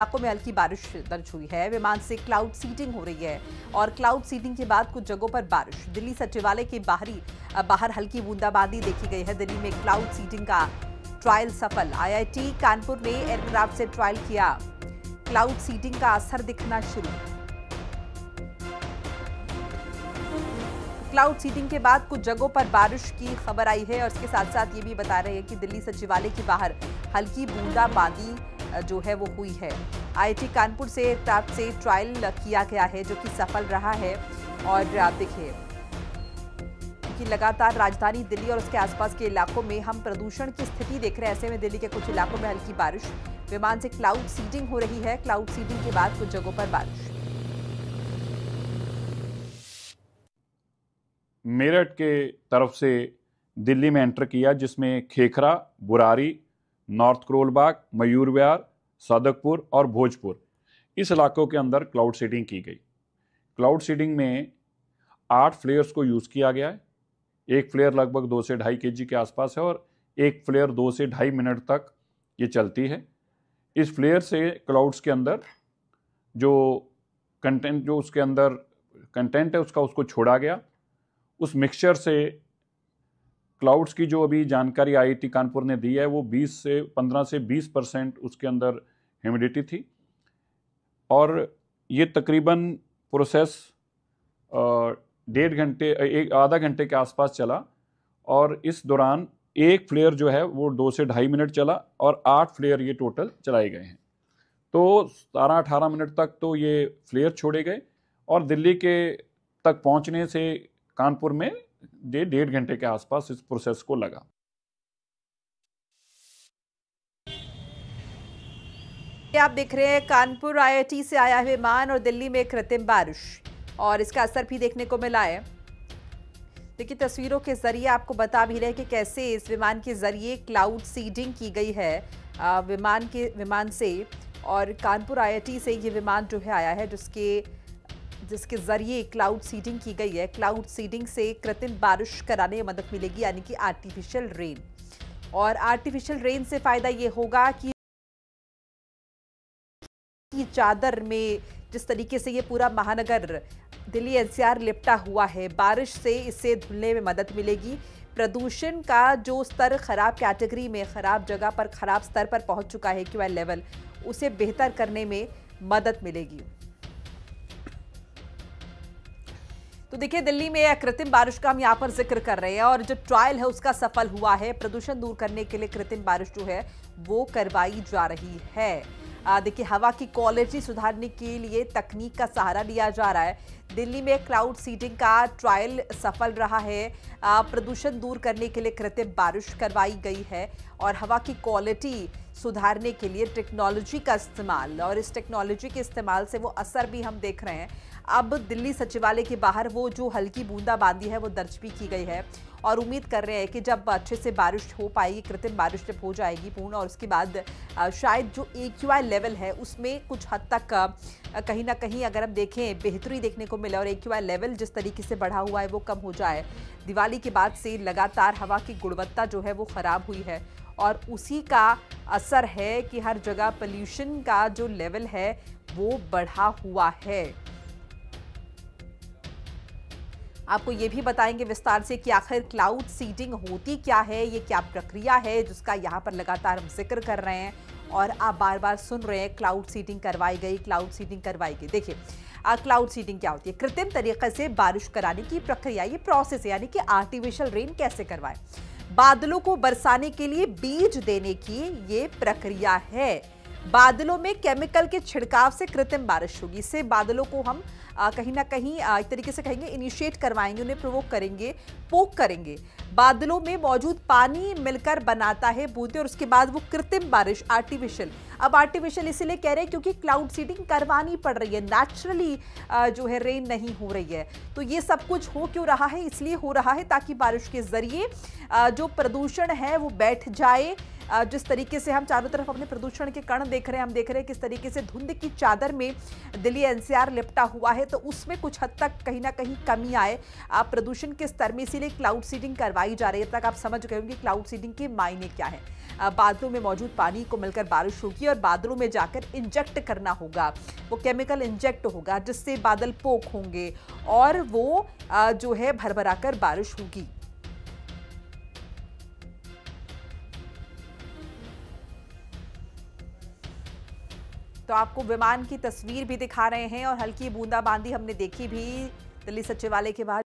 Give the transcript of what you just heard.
इलाकों में हल्की बारिश दर्ज हुई है। विमान से क्लाउड सीडिंग हो रही है और क्लाउड सीडिंग के बाद कुछ जगहों पर बारिश। दिल्ली सचिवालय के बाहर हल्की बूंदाबांदी देखी गई है। दिल्ली में क्लाउड सीडिंग का ट्रायल सफल। आईआईटी कानपुर ने एयरक्राफ्ट से ट्रायल किया। क्लाउड सीडिंग का असर दिखना शुरू। क्लाउड सीडिंग के बाद कुछ जगहों पर बारिश की खबर आई है और इसके साथ साथ ये भी बता रहे हैं कि दिल्ली सचिवालय के बाहर हल्की बूंदाबांदी जो है वो हुई है। आईआईटी कानपुर से एयरक्राफ्ट से ट्रायल किया गया है जो कि सफल रहा है। और आप देखिए कि लगातार राजधानी दिल्ली और उसके आसपास के इलाकों में हम प्रदूषण की स्थिति देख रहे हैं। ऐसे में दिल्ली के कुछ इलाकों में हल्की बारिश, विमान से क्लाउड सीडिंग हो रही है। क्लाउड सीडिंग के बाद कुछ जगहों पर बारिश। मेरठ के तरफ से दिल्ली में एंटर किया, जिसमें खेखरा, बुरारी, नॉर्थ करोलबाग, मयूर विहार, सादकपुर और भोजपुर, इस इलाकों के अंदर क्लाउड सीडिंग की गई। क्लाउड सीडिंग में 8 फ्लेयर्स को यूज़ किया गया है। एक फ्लेयर लगभग 2 से 2.5 kg के आसपास है और एक फ्लेयर 2 से 2.5 मिनट तक ये चलती है। इस फ्लेयर से क्लाउड्स के अंदर जो उसके अंदर कंटेंट है उसको छोड़ा गया। उस मिक्सचर से क्लाउड्स की जो अभी जानकारी आईआईटी कानपुर ने दी है वो 15 से 20% उसके अंदर ह्यूमिडिटी थी और ये तकरीबन प्रोसेस आधा घंटे के आसपास चला और इस दौरान एक फ्लेयर जो है वो 2 से 2.5 मिनट चला और 8 फ्लेयर ये टोटल चलाए गए हैं। तो 17-18 मिनट तक तो ये फ्लेयर छोड़े गए और दिल्ली के तक पहुंचने से कानपुर में 1.5 घंटे के आसपास इस प्रोसेस को लगा। आप देख रहे हैं कानपुर आईआईटी से आया है विमान और दिल्ली में कृत्रिम बारिश और इसका असर भी देखने को मिला है। देखिए तस्वीरों के जरिए आपको बता भी रहे कि कैसे इस विमान के जरिए क्लाउड सीडिंग की गई है विमान से। और कानपुर आईआईटी से ये विमान जो है आया है जिसके जरिए क्लाउड सीडिंग की गई है। क्लाउड सीडिंग से कृत्रिम बारिश कराने में मदद मिलेगी, यानी कि आर्टिफिशियल रेन। और आर्टिफिशियल रेन से फायदा ये होगा कि चादर में जिस तरीके से ये पूरा महानगर दिल्ली एनसीआर लिपटा हुआ है, बारिश से इससे धुलने में मदद मिलेगी। प्रदूषण का जो स्तर खराब कैटेगरी में, खराब जगह पर, खराब स्तर पर पहुंच चुका है AQI लेवल, उसे बेहतर करने में मदद मिलेगी। तो देखिए दिल्ली में कृत्रिम बारिश का हम यहाँ पर जिक्र कर रहे हैं और जो ट्रायल है उसका सफल हुआ है। प्रदूषण दूर करने के लिए कृत्रिम बारिश जो है वो करवाई जा रही है। देखिए हवा की क्वालिटी सुधारने के लिए तकनीक का सहारा लिया जा रहा है। दिल्ली में क्लाउड सीडिंग का ट्रायल सफल रहा है। प्रदूषण दूर करने के लिए कृत्रिम बारिश करवाई गई है और हवा की क्वालिटी सुधारने के लिए टेक्नोलॉजी का इस्तेमाल, और इस टेक्नोलॉजी के इस्तेमाल से वो असर भी हम देख रहे हैं। अब दिल्ली सचिवालय के बाहर वो जो हल्की बूंदाबांदी है वो दर्ज भी की गई है और उम्मीद कर रहे हैं कि जब अच्छे से बारिश हो पाएगी, कृत्रिम बारिश जब हो जाएगी पूर्ण, और उसके बाद शायद जो AQI लेवल है उसमें कुछ हद तक कहीं ना कहीं अगर हम देखें बेहतरी देखने को मिले और AQI लेवल जिस तरीके से बढ़ा हुआ है वो कम हो जाए। दिवाली के बाद से लगातार हवा की गुणवत्ता जो है वो ख़राब हुई है और उसी का असर है कि हर जगह पोल्यूशन का जो लेवल है वो बढ़ा हुआ है। आपको ये भी बताएंगे विस्तार से कि आखिर क्लाउड सीडिंग होती क्या है, ये क्या प्रक्रिया है जिसका यहाँ पर लगातार हम जिक्र कर रहे हैं और आप बार बार सुन रहे हैं क्लाउड सीडिंग करवाई गई, क्लाउड सीडिंग करवाई गई। देखिए क्लाउड सीडिंग क्या होती है? कृत्रिम तरीके से बारिश कराने की प्रक्रिया, ये प्रोसेस है, यानी कि आर्टिफिशियल रेन कैसे करवाएं। बादलों को बरसाने के लिए बीज देने की ये प्रक्रिया है। बादलों में केमिकल के छिड़काव से कृत्रिम बारिश होगी। इससे बादलों को हम कहीं ना कहीं एक तरीके से कहेंगे इनिशिएट करवाएंगे, उन्हें प्रोवोक करेंगे, पोक करेंगे। बादलों में मौजूद पानी मिलकर बनाता है बूंदें और उसके बाद वो कृत्रिम बारिश, आर्टिफिशियल। अब आर्टिफिशियल इसलिए कह रहे हैं क्योंकि क्लाउड सीडिंग करवानी पड़ रही है, नेचुरली जो है रेन नहीं हो रही है। तो ये सब कुछ हो क्यों रहा है? इसलिए हो रहा है ताकि बारिश के जरिए जो प्रदूषण है वो बैठ जाए। जिस तरीके से हम चारों तरफ अपने प्रदूषण के कण देख रहे हैं, हम देख रहे हैं किस तरीके से धुंध की चादर में दिल्ली एनसीआर लिपटा हुआ है, तो उसमें कुछ हद तक कहीं ना कहीं कमी आए प्रदूषण के स्तर में, इसीलिए क्लाउड सीडिंग करवाई जा रही है। तक आप समझ गए होंगे क्लाउड सीडिंग के मायने क्या है। बादलों में मौजूद पानी को मिलकर बारिश होगी और बादलों में जाकर इंजेक्ट करना होगा, वो केमिकल इंजेक्ट होगा जिससे बादल पोक होंगे और वो जो है भरभराकर बारिश होगी। तो आपको विमान की तस्वीर भी दिखा रहे हैं और हल्की बूंदाबांदी हमने देखी भी दिल्ली सचिवालय के बाहर।